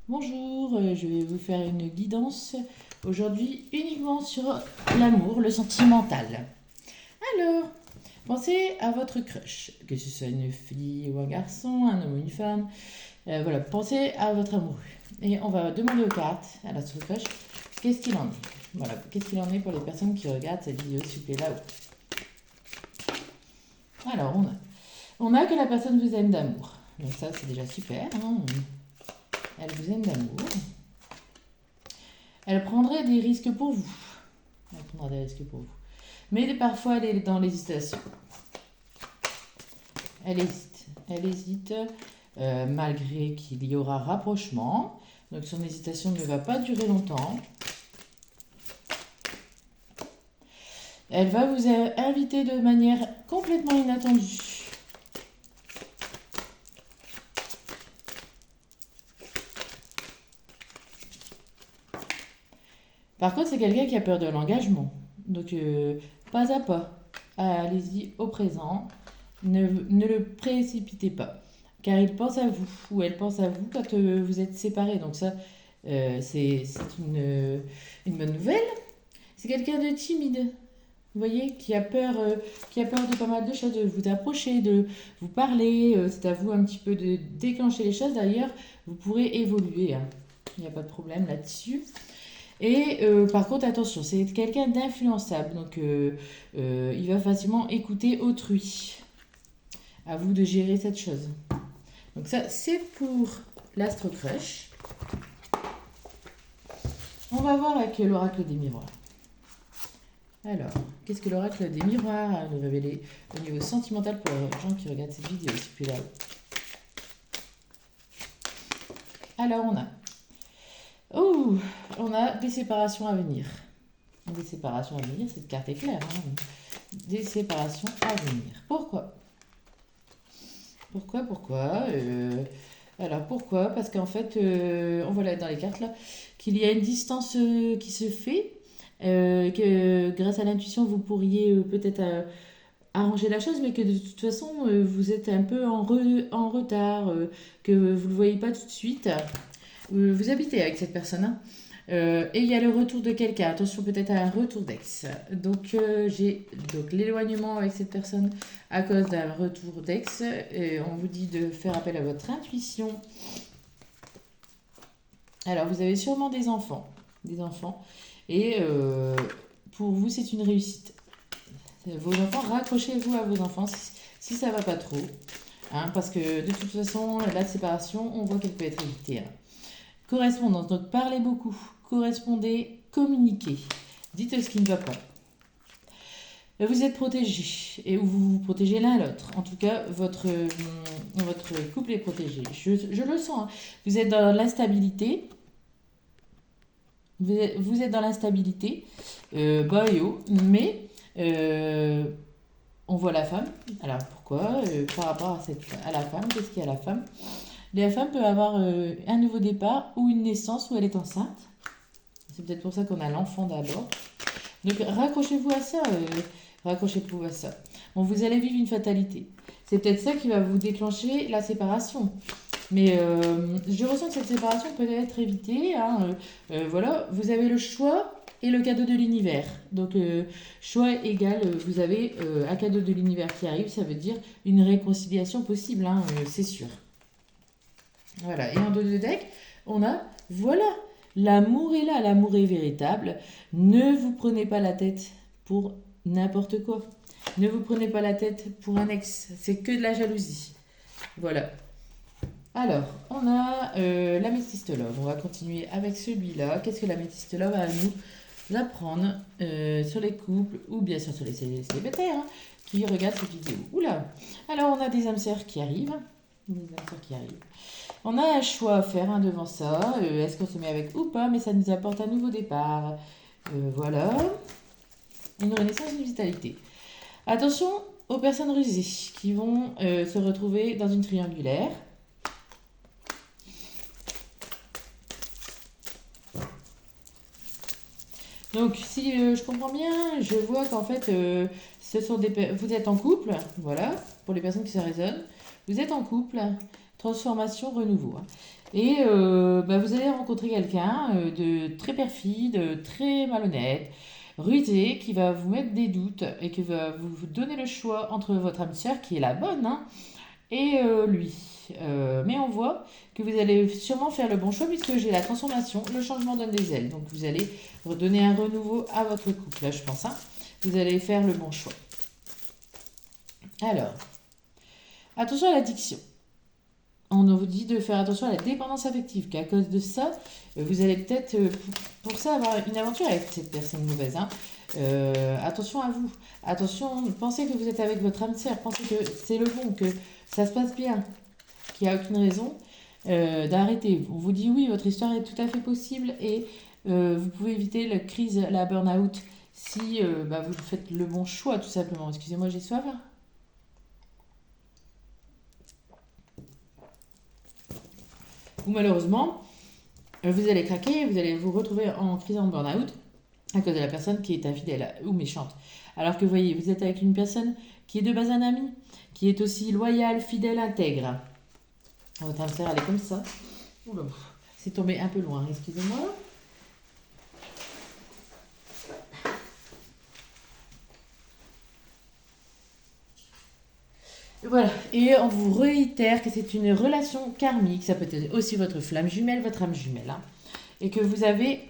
Bonjour, je vais vous faire une guidance aujourd'hui uniquement sur l'amour, le sentimental. Alors, pensez à votre crush, que ce soit une fille ou un garçon, un homme ou une femme. Voilà, pensez à votre amoureux. Et on va demander aux cartes, à notre crush, qu'est-ce qu'il en est. Voilà, qu'est-ce qu'il en est pour les personnes qui regardent cette vidéo, s'il vous plaît, là-haut. Alors, on a que la personne vous aime d'amour. Donc ça, c'est déjà super, hein. Elle vous aime d'amour. Elle prendrait des risques pour vous. Elle prendra des risques pour vous. Mais parfois, elle est dans l'hésitation. Elle hésite. Elle hésite malgré qu'il y aura rapprochement. Donc son hésitation ne va pas durer longtemps. Elle va vous inviter de manière complètement inattendue. Par contre, c'est quelqu'un qui a peur de l'engagement. Donc, pas à pas. Allez-y au présent. Ne le précipitez pas. Car il pense à vous, ou elle pense à vous quand vous êtes séparés. Donc ça, c'est une bonne nouvelle. C'est quelqu'un de timide, vous voyez, qui a peur de pas mal de choses, de vous approcher, de vous parler. C'est à vous un petit peu de déclencher les choses. D'ailleurs, vous pourrez évoluer, hein. Il n'y a pas de problème là-dessus. Et par contre, attention, c'est quelqu'un d'influençable. Donc, il va facilement écouter autrui. À vous de gérer cette chose. Donc ça, c'est pour l'Astro Crush. On va voir avec l'oracle des miroirs. Alors, qu'est-ce que l'oracle des miroirs a à nous révéler au niveau sentimental pour les gens qui regardent cette vidéo, s'il vous plaît, là. Alors, on a des séparations à venir. Des séparations à venir, cette carte est claire, hein. Des séparations à venir. Pourquoi? Alors pourquoi? Parce qu'en fait, on voit là dans les cartes là, qu'il y a une distance qui se fait, que grâce à l'intuition vous pourriez peut-être arranger la chose, mais que de toute façon vous êtes un peu en retard, que vous ne le voyez pas tout de suite. Vous habitez avec cette personne, hein. Et il y a le retour de quelqu'un. Attention peut-être à un retour d'ex. Donc j'ai donc l'éloignement avec cette personne à cause d'un retour d'ex. Et on vous dit de faire appel à votre intuition. Alors vous avez sûrement des enfants. Et pour vous c'est une réussite. Vos enfants, raccrochez-vous à vos enfants si ça va pas trop. Hein, parce que de toute façon, la séparation, on voit qu'elle peut être évitée, hein. Correspondance, donc parlez beaucoup, correspondez, communiquez. Dites ce qui ne va pas. Vous êtes protégés et vous vous protégez l'un l'autre. En tout cas, votre couple est protégé. Je le sens, hein. Vous êtes dans l'instabilité. Vous êtes dans l'instabilité, bas et haut, mais on voit la femme. Alors pourquoi? Par rapport à la femme, qu'est-ce qu'il y a à la femme? La femme peut avoir un nouveau départ ou une naissance où elle est enceinte. C'est peut-être pour ça qu'on a l'enfant d'abord. Donc raccrochez-vous à ça. Raccrochez-vous à ça. Bon, vous allez vivre une fatalité. C'est peut-être ça qui va vous déclencher la séparation. Mais je ressens que cette séparation peut être évitée, hein. Voilà, vous avez le choix et le cadeau de l'univers. Donc choix égal, vous avez un cadeau de l'univers qui arrive, ça veut dire une réconciliation possible, hein, c'est sûr. Voilà, et en dos de deck, on a, voilà, l'amour est là, l'amour est véritable. Ne vous prenez pas la tête pour n'importe quoi. Ne vous prenez pas la tête pour un ex, c'est que de la jalousie. Voilà. Alors, on a l'améthyste love. On va continuer avec celui-là. Qu'est-ce que l'améthyste love a à nous apprendre sur les couples ou bien sûr sur les célibataires, hein, qui regardent cette vidéo? Oula. Alors, on a des âmes sœurs qui arrivent. On a un choix à faire, hein, devant ça. Est-ce qu'on se met avec ou pas? Mais ça nous apporte un nouveau départ. Voilà. Une renaissance, une vitalité. Attention aux personnes rusées qui vont se retrouver dans une triangulaire. Donc, si je comprends bien, je vois qu'en fait, vous êtes en couple, voilà, pour les personnes qui ça résonne. Vous êtes en couple, transformation, renouveau, hein. Et vous allez rencontrer quelqu'un de très perfide, très malhonnête, rusé, qui va vous mettre des doutes et qui va vous donner le choix entre votre âme sœur, qui est la bonne, hein, et lui. Mais on voit que vous allez sûrement faire le bon choix puisque j'ai la transformation, le changement donne des ailes. Donc vous allez redonner un renouveau à votre couple, là je pense. Hein. Vous allez faire le bon choix. Alors, attention à l'addiction. On vous dit de faire attention à la dépendance affective, qu'à cause de ça, vous allez peut-être, pour ça, avoir une aventure avec cette personne mauvaise. Hein. Attention à vous. Attention, pensez que vous êtes avec votre âme sœur. Pensez que c'est le bon, que ça se passe bien, qu'il n'y a aucune raison d'arrêter. On vous dit oui, votre histoire est tout à fait possible et vous pouvez éviter la crise, la burn-out, si vous faites le bon choix, tout simplement. Excusez-moi, j'ai soif. Hein. Ou malheureusement, vous allez craquer, vous allez vous retrouver en crise en burn-out à cause de la personne qui est infidèle ou méchante. Alors que vous voyez, vous êtes avec une personne qui est de base un ami, qui est aussi loyale, fidèle, intègre. Votre âme sœur, elle est comme ça. Oula, c'est tombé un peu loin, excusez-moi. Voilà, et on vous réitère que c'est une relation karmique, ça peut être aussi votre flamme jumelle, votre âme jumelle, hein, et que vous avez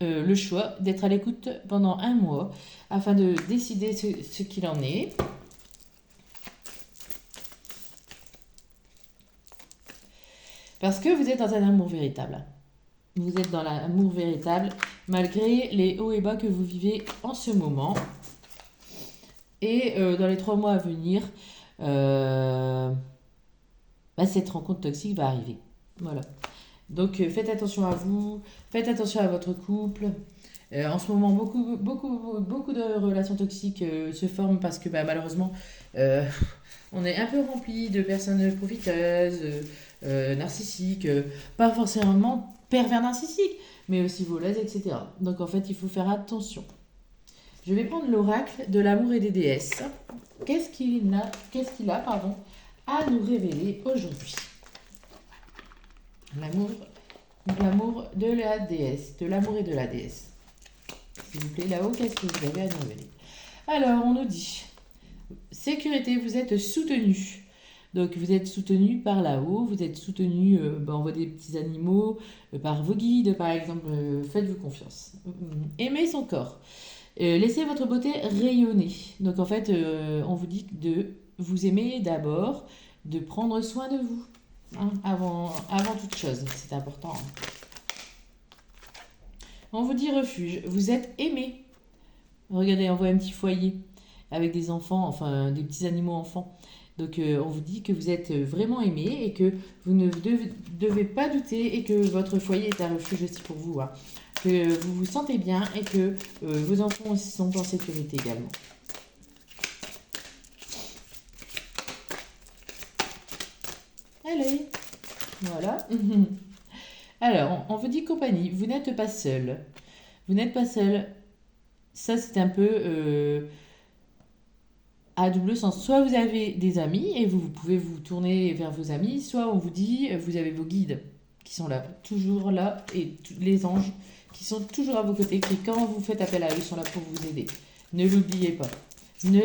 le choix d'être à l'écoute pendant un mois afin de décider ce qu'il en est. Parce que vous êtes dans un amour véritable. Vous êtes dans l'amour véritable malgré les hauts et bas que vous vivez en ce moment. Et dans les 3 mois à venir, cette rencontre toxique va arriver. Voilà. Donc faites attention à vous, faites attention à votre couple. En ce moment, beaucoup de relations toxiques se forment parce que malheureusement, on est un peu rempli de personnes profiteuses, narcissiques, pas forcément pervers narcissiques, mais aussi voleuses, etc. Donc en fait, il faut faire attention. Je vais prendre l'oracle de l'amour et des déesses. Qu'est-ce qu'il a à nous révéler aujourd'hui? L'amour de la déesse, de l'amour et de la déesse. S'il vous plaît, là-haut, qu'est-ce que vous avez à nous révéler? Alors, on nous dit, sécurité, vous êtes soutenu. Donc, vous êtes soutenu par là-haut, vous êtes soutenu, on voit des petits animaux, par vos guides, par exemple, faites-vous confiance. Aimez son corps. Laissez votre beauté rayonner. Donc, en fait, on vous dit de vous aimer d'abord, de prendre soin de vous. Hein, avant toute chose, c'est important. Hein. On vous dit refuge, vous êtes aimé. Regardez, on voit un petit foyer avec des enfants, enfin des petits animaux enfants. Donc on vous dit que vous êtes vraiment aimé et que vous ne devez pas douter et que votre foyer est un refuge aussi pour vous. Hein. Que vous vous sentez bien et que vos enfants aussi sont en sécurité également. Allez, voilà. Alors, on vous dit compagnie, vous n'êtes pas seul. Vous n'êtes pas seul. Ça, c'est un peu à double sens. Soit vous avez des amis et vous pouvez vous tourner vers vos amis, soit on vous dit, vous avez vos guides qui sont là, toujours là, et les anges qui sont toujours à vos côtés, qui quand vous faites appel à eux, sont là pour vous aider. Ne l'oubliez pas. Ne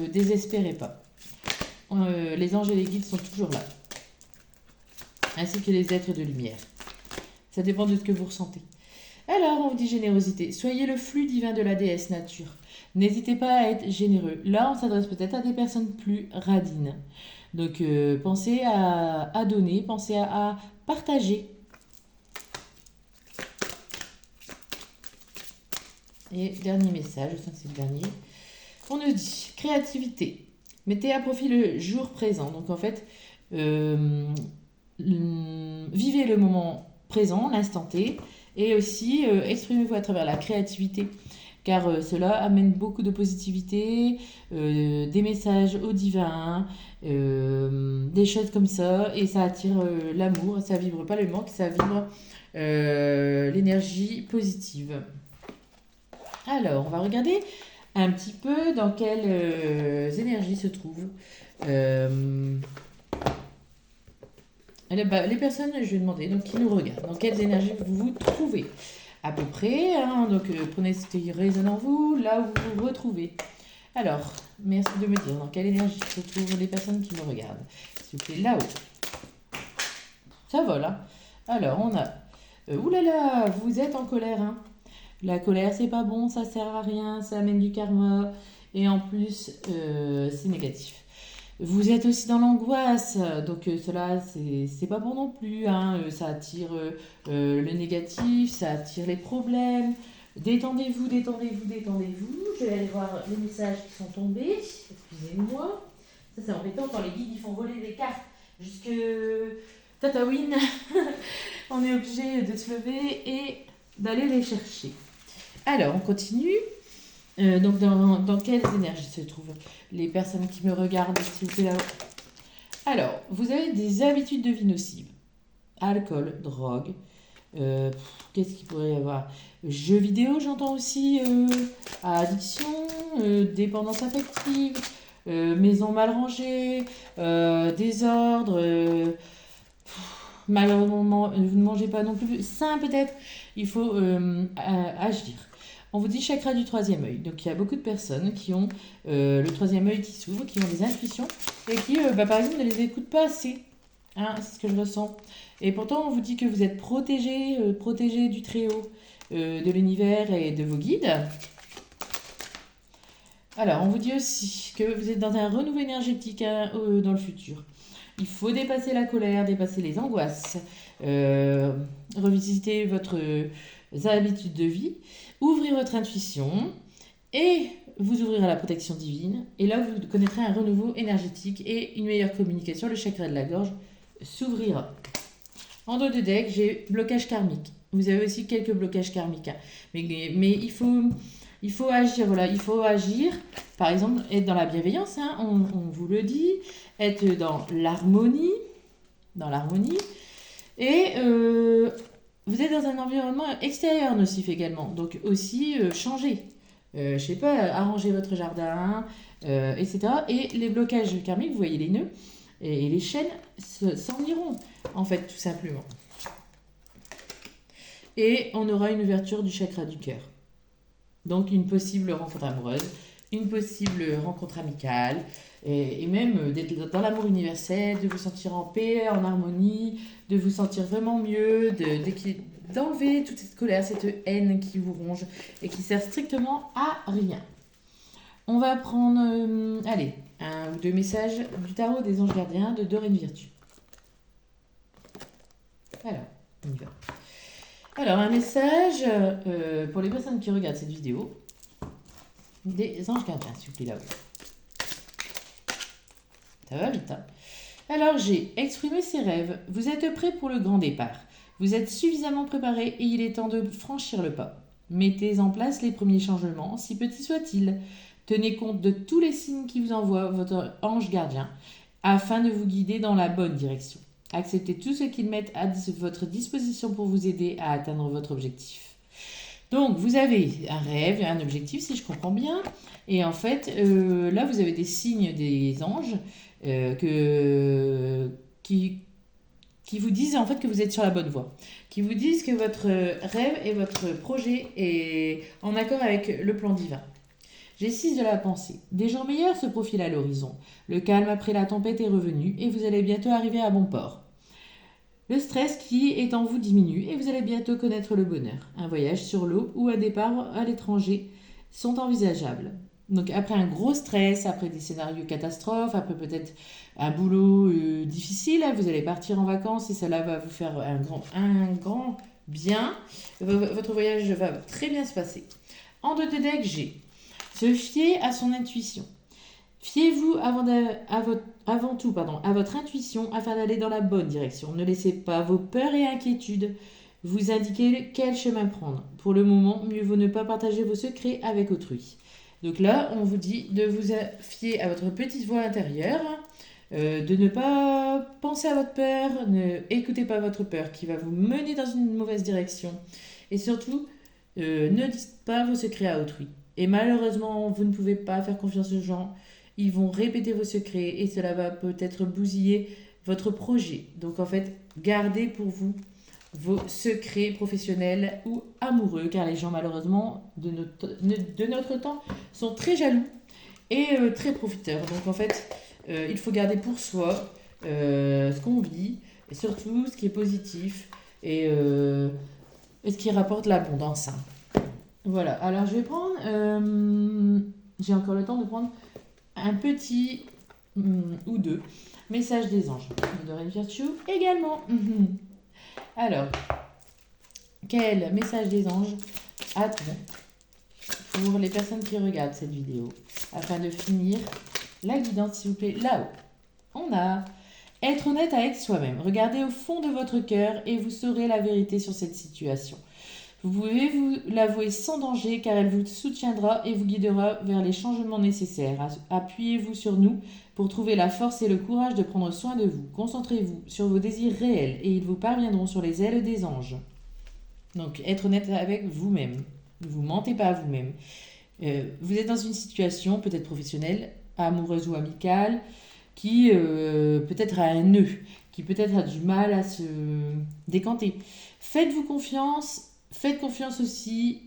désespérez pas. Les anges et les guides sont toujours là. Ainsi que les êtres de lumière. Ça dépend de ce que vous ressentez. Alors, on vous dit générosité. Soyez le flux divin de la déesse nature. N'hésitez pas à être généreux. Là, on s'adresse peut-être à des personnes plus radines. Donc, pensez à donner, pensez à partager. Et dernier message, je sens que c'est le dernier. On nous dit créativité. Mettez à profit le jour présent. Donc, en fait, vivez le moment présent, l'instant T, et aussi exprimez-vous à travers la créativité, car cela amène beaucoup de positivité, des messages au divin, des choses comme ça, et ça attire l'amour, ça vibre pas le manque, ça vibre l'énergie positive. Alors, on va regarder un petit peu dans quelles énergies se trouvent Les personnes, je vais demander, donc qui nous regardent, dans quelles énergies vous vous trouvez à peu près, hein, donc prenez ce qui résonne en vous, là où vous vous retrouvez. Alors, merci de me dire dans quelle énergie se trouvent les personnes qui me regardent. S'il vous plaît, là-haut. Ça vole, hein. Alors, on a... oulala, vous êtes en colère, hein. La colère, c'est pas bon, ça sert à rien, ça amène du karma, et en plus, c'est négatif. Vous êtes aussi dans l'angoisse, donc cela, c'est pas bon non plus, hein. Ça attire le négatif, ça attire les problèmes. Détendez-vous, détendez-vous, détendez-vous. Je vais aller voir les messages qui sont tombés. Excusez-moi. Ça, c'est embêtant quand les guides ils font voler les cartes jusque Tatawin. On est obligé de se lever et d'aller les chercher. Alors, on continue. Donc, dans quelles énergies se trouvent les personnes qui me regardent, s'il vous plaît, là-haut? Alors, vous avez des habitudes de vie nocives. Alcool, drogue. Qu'est-ce qu'il pourrait y avoir? Jeux vidéo, j'entends aussi. Addiction, dépendance affective, maison mal rangée, désordre. Malheureusement, vous ne mangez pas non plus. Sain, peut-être. Il faut agir. On vous dit chakra du troisième œil. Donc il y a beaucoup de personnes qui ont le troisième œil qui s'ouvre, qui ont des intuitions et qui, par exemple, ne les écoutent pas assez. Hein, c'est ce que je ressens. Et pourtant, on vous dit que vous êtes protégé du Très-Haut, de l'univers et de vos guides. Alors, on vous dit aussi que vous êtes dans un renouveau énergétique, hein, dans le futur. Il faut dépasser la colère, dépasser les angoisses, revisiter votre habitudes de vie, ouvrir votre intuition et vous ouvrir à la protection divine. Et là, vous connaîtrez un renouveau énergétique et une meilleure communication. Le chakra de la gorge s'ouvrira. En dos de deck, j'ai blocage karmique. Vous avez aussi quelques blocages karmiques. Hein. Mais il faut agir. Voilà, il faut agir. Par exemple, être dans la bienveillance, hein, on vous le dit. Être dans l'harmonie. Et vous êtes dans un environnement extérieur nocif également. Donc aussi changer. Je sais pas, arranger votre jardin, etc. Et les blocages karmiques, vous voyez les nœuds et les chaînes s'en iront, en fait, tout simplement. Et on aura une ouverture du chakra du cœur. Donc une possible rencontre amoureuse, une possible rencontre amicale, et même d'être dans l'amour universel, de vous sentir en paix, en harmonie, de vous sentir vraiment mieux, d'enlever toute cette colère, cette haine qui vous ronge et qui sert strictement à rien. On va prendre, un ou deux messages du tarot des anges gardiens de Doreen Virtue. Alors, on y va. Alors, un message pour les personnes qui regardent cette vidéo des anges gardiens, s'il vous plaît, là-haut. Ça va vite, hein. Alors, j'ai exprimé ses rêves. Vous êtes prêts pour le grand départ. Vous êtes suffisamment préparés et il est temps de franchir le pas. Mettez en place les premiers changements, si petits soient-ils. Tenez compte de tous les signes qui vous envoie votre ange gardien afin de vous guider dans la bonne direction. Acceptez tout ce qu'ils mettent à votre disposition pour vous aider à atteindre votre objectif. Donc, vous avez un rêve, un objectif, si je comprends bien. Et en fait, là, vous avez des signes des anges qui vous disent en fait que vous êtes sur la bonne voie. Qui vous disent que votre rêve et votre projet est en accord avec le plan divin. J'ai 6 de la pensée. Des jours meilleurs se profilent à l'horizon. Le calme après la tempête est revenu et vous allez bientôt arriver à bon port. Le stress qui est en vous diminue et vous allez bientôt connaître le bonheur. Un voyage sur l'eau ou un départ à l'étranger sont envisageables. Donc après un gros stress, après des scénarios catastrophes, après peut-être un boulot difficile, vous allez partir en vacances et cela va vous faire un grand bien. Votre voyage va très bien se passer. En deux de deck, j'ai se fier à son intuition. Fiez-vous avant tout à votre intuition afin d'aller dans la bonne direction. Ne laissez pas vos peurs et inquiétudes vous indiquer quel chemin prendre. Pour le moment, mieux vaut ne pas partager vos secrets avec autrui. Donc là, on vous dit de vous fier à votre petite voix intérieure, de ne pas penser à votre peur, ne écoutez pas votre peur qui va vous mener dans une mauvaise direction. Et surtout, ne dites pas vos secrets à autrui. Et malheureusement, vous ne pouvez pas faire confiance aux gens. Ils vont répéter vos secrets et cela va peut-être bousiller votre projet. Donc en fait, gardez pour vous vos secrets professionnels ou amoureux, car les gens malheureusement de notre temps sont très jaloux et très profiteurs. Donc en fait, il faut garder pour soi ce qu'on vit, et surtout ce qui est positif et ce qui rapporte l'abondance. Voilà, alors je vais prendre, j'ai encore le temps de prendre un petit ou deux messages des anges. De Doreen Virtue également. Alors, quel message des anges a-t-on pour les personnes qui regardent cette vidéo afin de finir la guidance, s'il vous plaît, là-haut? On a être honnête avec soi-même. Regardez au fond de votre cœur et vous saurez la vérité sur cette situation. Vous pouvez vous l'avouer sans danger car elle vous soutiendra et vous guidera vers les changements nécessaires. Appuyez-vous sur nous pour trouver la force et le courage de prendre soin de vous. Concentrez-vous sur vos désirs réels et ils vous parviendront sur les ailes des anges. Donc, être honnête avec vous-même. Ne vous mentez pas à vous-même. Vous êtes dans une situation peut-être professionnelle, amoureuse ou amicale, qui peut-être a un nœud, qui peut-être a du mal à se décanter. Faites-vous confiance. Faites confiance aussi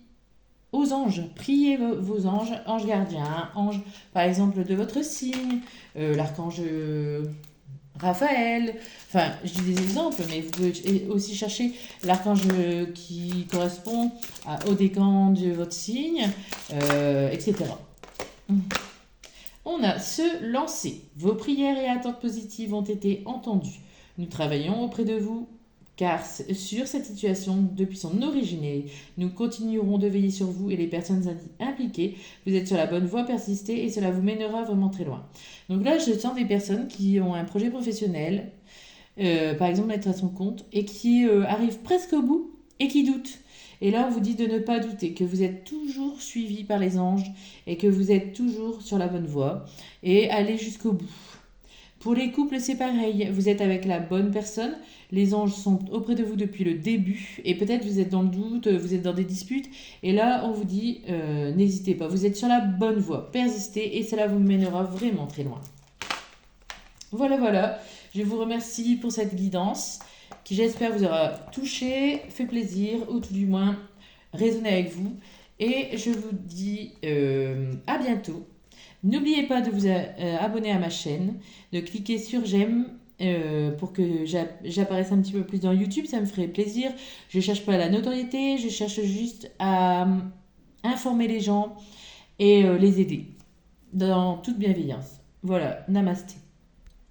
aux anges. Priez vos anges, anges gardiens, anges par exemple de votre signe, l'archange Raphaël. Enfin, je dis des exemples, mais vous pouvez aussi chercher l'archange qui correspond au décan de votre signe, etc. On a se lancer. Vos prières et attentes positives ont été entendues. Nous travaillons auprès de vous car sur cette situation, depuis son origine, nous continuerons de veiller sur vous et les personnes impliquées. Vous êtes sur la bonne voie, persistez et cela vous mènera vraiment très loin. Donc là, je sens des personnes qui ont un projet professionnel, par exemple être à son compte, et qui arrivent presque au bout et qui doutent. Et là, on vous dit de ne pas douter, que vous êtes toujours suivi par les anges et que vous êtes toujours sur la bonne voie et allez jusqu'au bout. Pour les couples, c'est pareil. Vous êtes avec la bonne personne. Les anges sont auprès de vous depuis le début. Et peut-être vous êtes dans le doute, vous êtes dans des disputes. Et là, on vous dit, n'hésitez pas. Vous êtes sur la bonne voie. Persistez et cela vous mènera vraiment très loin. Voilà, voilà. Je vous remercie pour cette guidance qui, j'espère, vous aura touché, fait plaisir ou tout du moins résonné avec vous. Et je vous dis à bientôt. N'oubliez pas de vous abonner à ma chaîne, de cliquer sur j'aime pour que j'apparaisse un petit peu plus dans YouTube, ça me ferait plaisir. Je ne cherche pas la notoriété, je cherche juste à informer les gens et les aider dans toute bienveillance. Voilà, namasté.